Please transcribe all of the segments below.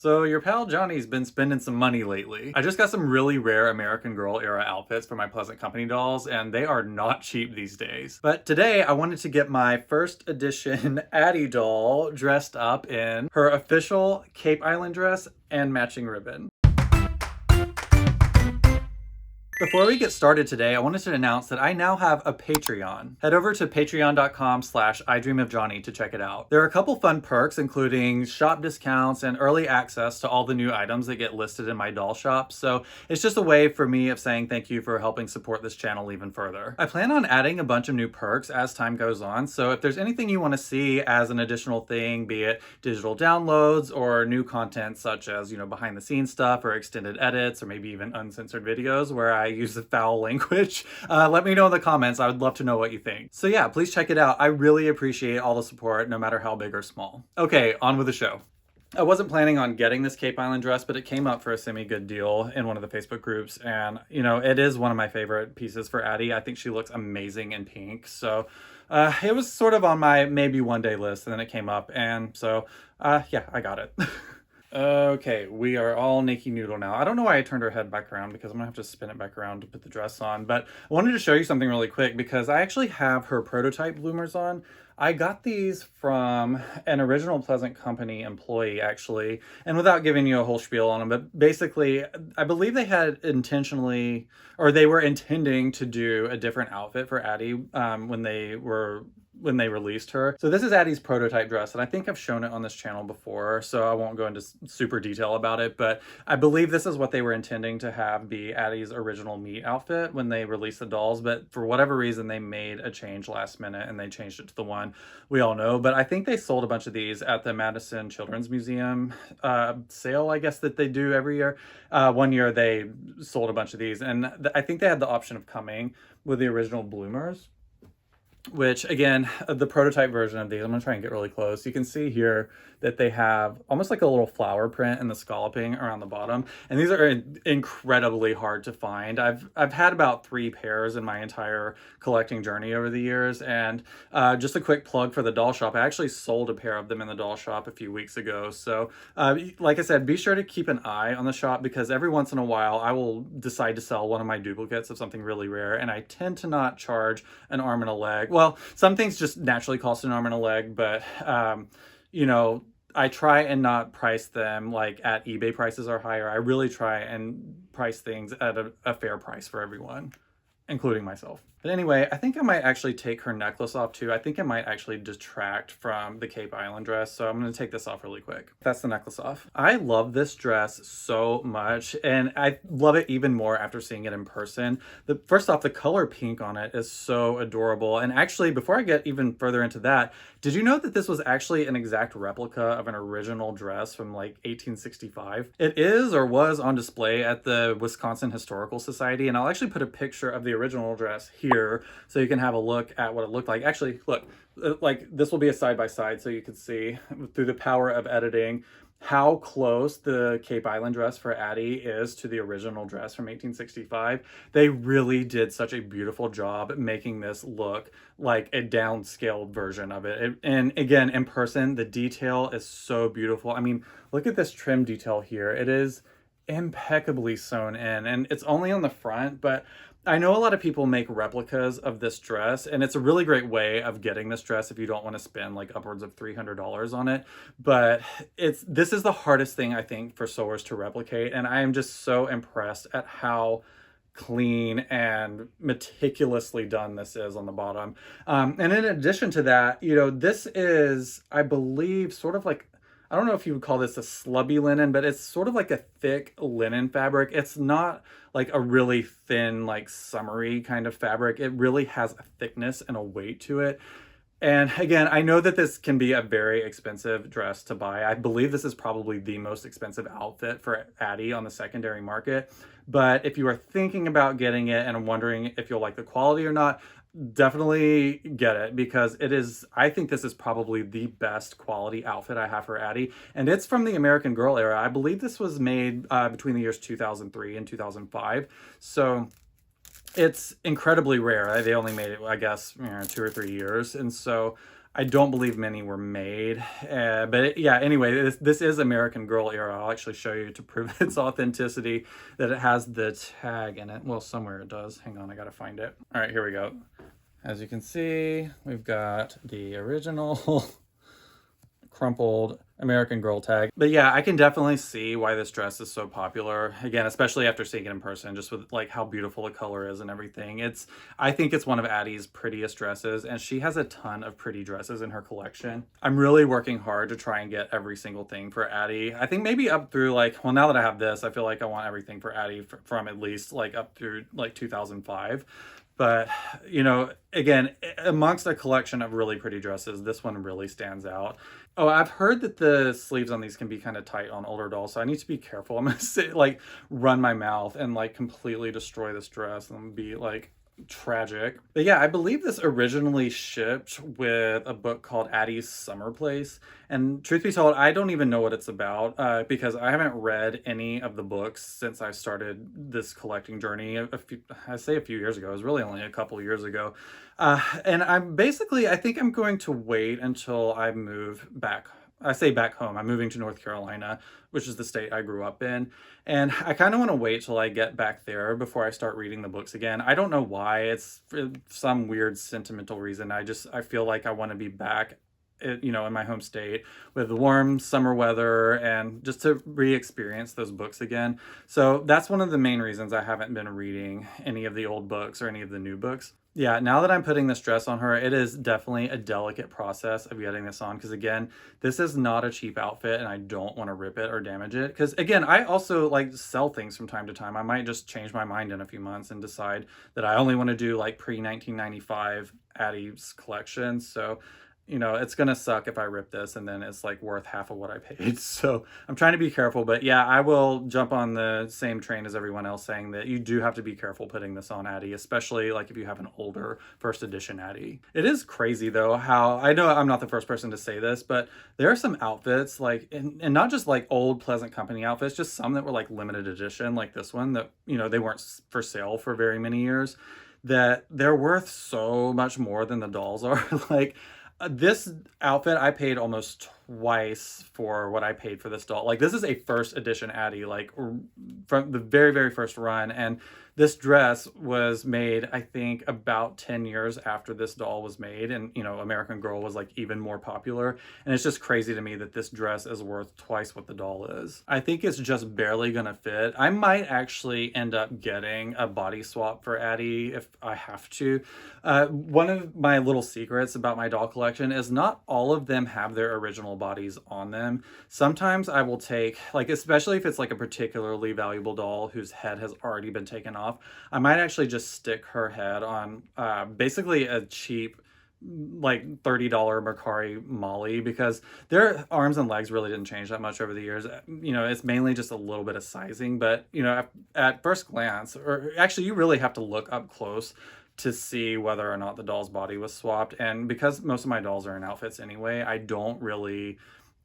So your pal Johnny's been spending some money lately. I just got some really rare American Girl era outfits for my Pleasant Company dolls, and they are not cheap these days. But today I wanted to get my first edition Addy doll dressed up in her official Cape Island dress and matching ribbon. Before we get started today, I wanted to announce that I now have a Patreon. Head over to patreon.com/idreamofjohnny to check it out. There are a couple fun perks, including shop discounts and early access to all the new items that get listed in my doll shop, so it's just a way for me of saying thank you for helping support this channel even further. I plan on adding a bunch of new perks as time goes on, so if there's anything you want to see as an additional thing, be it digital downloads or new content such as, behind the scenes stuff or extended edits or maybe even uncensored videos where I use the foul language, let me know in the comments. I would love to know what you think. So yeah, please check it out. I really appreciate all the support, no matter how big or small. Okay, on with the show. I wasn't planning on getting this Cape Island dress, but it came up for a semi-good deal in one of the Facebook groups, and it is one of my favorite pieces for Addy. I think she looks amazing in pink, so it was sort of on my maybe one day list, and then it came up, and so yeah, I got it. Okay, we are all Nikki Noodle now. I don't know why I turned her head back around because I'm gonna have to spin it back around to put the dress on, but I wanted to show you something really quick because I actually have her prototype bloomers on. I got these from an original Pleasant Company employee, actually, and without giving you a whole spiel on them, but basically, I believe they had intentionally, or they were intending to do a different outfit for Addy when they released her. So this is Addy's prototype dress, and I think I've shown it on this channel before, so I won't go into super detail about it, but I believe this is what they were intending to have be Addy's original meet outfit when they released the dolls, but for whatever reason, they made a change last minute, and they changed it to the one we all know. But I think they sold a bunch of these at the Madison Children's Museum sale, I guess, that they do every year. One year they sold a bunch of these, and I think they had the option of coming with the original bloomers, which again, the prototype version of these, I'm gonna try and get really close. You can see here that they have almost like a little flower print in the scalloping around the bottom. And these are incredibly hard to find. I've had about 3 pairs in my entire collecting journey over the years. And just a quick plug for the doll shop. I actually sold a pair of them in the doll shop a few weeks ago. So like I said, be sure to keep an eye on the shop because every once in a while I will decide to sell one of my duplicates of something really rare. And I tend to not charge an arm and a leg. Well, some things just naturally cost an arm and a leg, but I try and not price them like at eBay prices or higher. I really try and price things at a fair price for everyone, including myself. But anyway, I think I might actually take her necklace off too. I think it might actually detract from the Cape Island dress. So I'm going to take this off really quick. That's the necklace off. I love this dress so much, and I love it even more after seeing it in person. First off, the color pink on it is so adorable. And actually, before I get even further into that, did you know that this was actually an exact replica of an original dress from like 1865? It is or was on display at the Wisconsin Historical Society, and I'll actually put a picture of the original dress here so you can have a look at what it looked like. Actually, look, like this will be a side-by-side so you can see through the power of editing how close the Cape Island dress for Addy is to the original dress from 1865. They really did such a beautiful job making this look like a downscaled version of it. And again, in person, the detail is so beautiful. I mean, look at this trim detail here. It is impeccably sewn in, and it's only on the front, but I know a lot of people make replicas of this dress, and it's a really great way of getting this dress if you don't want to spend like upwards of $300 on it. But this is the hardest thing, I think, for sewers to replicate, and I am just so impressed at how clean and meticulously done this is on the bottom. And in addition to that, this is, I believe, sort of like, I don't know if you would call this a slubby linen, but it's sort of like a thick linen fabric. It's not like a really thin, like summery kind of fabric. It really has a thickness and a weight to it. And again, I know that this can be a very expensive dress to buy. I believe this is probably the most expensive outfit for Addy on the secondary market. But if you are thinking about getting it and wondering if you'll like the quality or not, definitely get it because I think this is probably the best quality outfit I have for Addy, and it's from the American Girl era. I believe this was made between the years 2003 and 2005, so it's incredibly rare. They only made it, I guess, 2 or 3 years, and so I don't believe many were made. Yeah, anyway, this is American Girl era. I'll actually show you to prove its authenticity that it has the tag in it. Well, somewhere it does. Hang on, I gotta find it. All right, here we go. As you can see, we've got the original crumpled American Girl tag. But yeah, I can definitely see why this dress is so popular. Again, especially after seeing it in person, just with like how beautiful the color is and everything. I think it's one of Addy's prettiest dresses, and she has a ton of pretty dresses in her collection. I'm really working hard to try and get every single thing for Addy. I think maybe up through like, well, now that I have this, I feel like I want everything for Addy from at least like up through like 2005. But, you know, again, amongst a collection of really pretty dresses, this one really stands out. Oh, I've heard that the sleeves on these can be kind of tight on older dolls, so I need to be careful. I'm gonna say, like, run my mouth and like completely destroy this dress and be like tragic. But yeah, I believe this originally shipped with a book called Addy's Summer Place. And truth be told, I don't even know what it's about because I haven't read any of the books since I started this collecting journey. I say a few years ago. It was really only a couple years ago. And I think I'm going to wait until I move back. I say back home. I'm moving to North Carolina, which is the state I grew up in. And I kind of want to wait till I get back there before I start reading the books again. I don't know why. It's for some weird sentimental reason. I feel like I want to be back, you know, in my home state with the warm summer weather and just to re-experience those books again. So that's one of the main reasons I haven't been reading any of the old books or any of the new books. Yeah, now that I'm putting this dress on her, it is definitely a delicate process of getting this on because again, this is not a cheap outfit and I don't want to rip it or damage it. Because again, I also like sell things from time to time. I might just change my mind in a few months and decide that I only want to do like pre-1995 Addy's collection. So you know, it's gonna suck if I rip this and then it's like worth half of what I paid. So I'm trying to be careful, but yeah, I will jump on the same train as everyone else saying that you do have to be careful putting this on Addy, especially like if you have an older first edition Addy. It is crazy though how, I know I'm not the first person to say this, but there are some outfits like, and not just like old Pleasant Company outfits, just some that were like limited edition, like this one that, you know, they weren't for sale for very many years, that they're worth so much more than the dolls are. Like, this outfit, I paid almost twice for what I paid for this doll. Like, this is a first edition Addy, like, from the very, very first run. And this dress was made, I think, about 10 years after this doll was made. And, you know, American Girl was, like, even more popular. And it's just crazy to me that this dress is worth twice what the doll is. I think it's just barely gonna fit. I might actually end up getting a body swap for Addy if I have to. One of my little secrets about my doll collection is not all of them have their original bodies on them. Sometimes I will take, like, especially if it's like a particularly valuable doll whose head has already been taken off, I might actually just stick her head on basically a cheap like $30 Mercari Molly, because their arms and legs really didn't change that much over the years. You know, it's mainly just a little bit of sizing, but you know, at first glance, or actually you really have to look up close to see whether or not the doll's body was swapped. And because most of my dolls are in outfits anyway, I don't really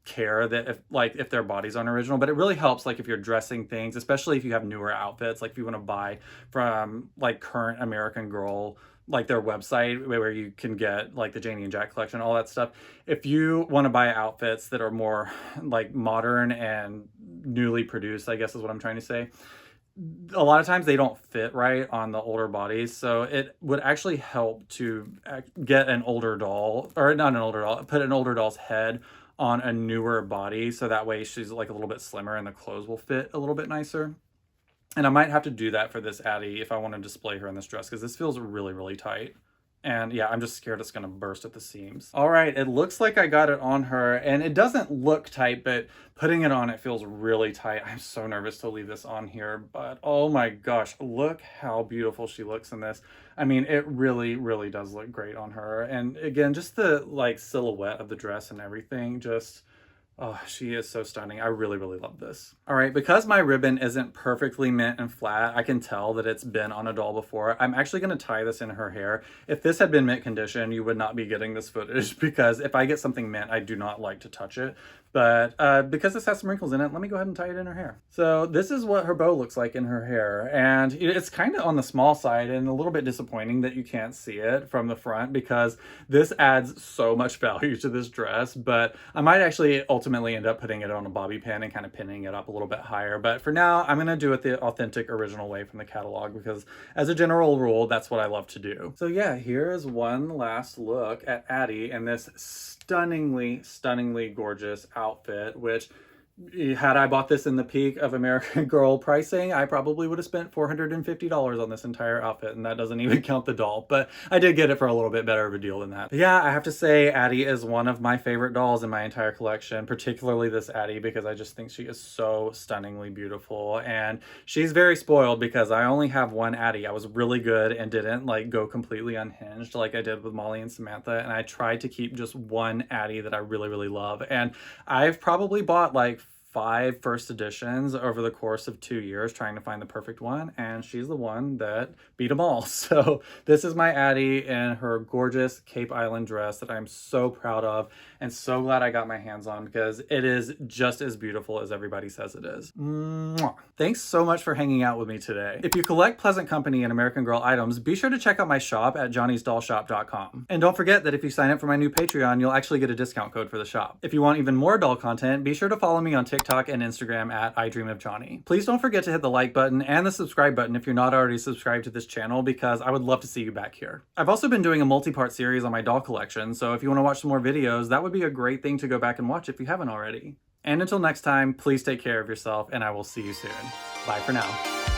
care that if their bodies aren't original, but it really helps like if you're dressing things, especially if you have newer outfits, like if you want to buy from like current American Girl, like their website where you can get like the Janie and Jack collection, all that stuff. If you want to buy outfits that are more like modern and newly produced, I guess is what I'm trying to say, a lot of times they don't fit right on the older bodies. So it would actually help to get an older doll, or not an older doll, put an older doll's head on a newer body. So that way she's like a little bit slimmer and the clothes will fit a little bit nicer. And I might have to do that for this Addy if I want to display her in this dress, because this feels really, really tight. And yeah, I'm just scared it's going to burst at the seams. All right, it looks like I got it on her, and it doesn't look tight, but putting it on, it feels really tight. I'm so nervous to leave this on here, but oh my gosh, look how beautiful she looks in this. I mean, it really, really does look great on her. And again, just the like silhouette of the dress and everything, just... oh, she is so stunning. I really, really love this. All right, because my ribbon isn't perfectly mint and flat, I can tell that it's been on a doll before. I'm actually gonna tie this in her hair. If this had been mint condition, you would not be getting this footage, because if I get something mint, I do not like to touch it. But because this has some wrinkles in it, let me go ahead and tie it in her hair. So this is what her bow looks like in her hair. And it's kind of on the small side and a little bit disappointing that you can't see it from the front because this adds so much value to this dress. But I might actually ultimately end up putting it on a bobby pin and kind of pinning it up a little bit higher. But for now, I'm going to do it the authentic original way from the catalog because as a general rule, that's what I love to do. So yeah, here is one last look at Addy and this stunningly, stunningly gorgeous outfit, which had I bought this in the peak of American Girl pricing, I probably would have spent $450 on this entire outfit, and that doesn't even count the doll, but I did get it for a little bit better of a deal than that. But yeah, I have to say Addy is one of my favorite dolls in my entire collection, particularly this Addy, because I just think she is so stunningly beautiful, and she's very spoiled because I only have one Addy. I was really good and didn't like go completely unhinged like I did with Molly and Samantha, and I tried to keep just one Addy that I really, really love, and I've probably bought like 5 first editions over the course of 2 years trying to find the perfect one, and she's the one that beat them all. So this is my Addy in her gorgeous Cape Island dress that I'm so proud of and so glad I got my hands on because it is just as beautiful as everybody says it is. Mwah. Thanks so much for hanging out with me today. If you collect Pleasant Company and American Girl items, be sure to check out my shop at johnnysdollshop.com. And don't forget that if you sign up for my new Patreon, you'll actually get a discount code for the shop. If you want even more doll content, be sure to follow me on TikTok and Instagram at IDreamOfJohnny. Please don't forget to hit the like button and the subscribe button if you're not already subscribed to this channel because I would love to see you back here. I've also been doing a multi-part series on my doll collection, so if you want to watch some more videos, that would be a great thing to go back and watch if you haven't already. And until next time, please take care of yourself and I will see you soon. Bye for now.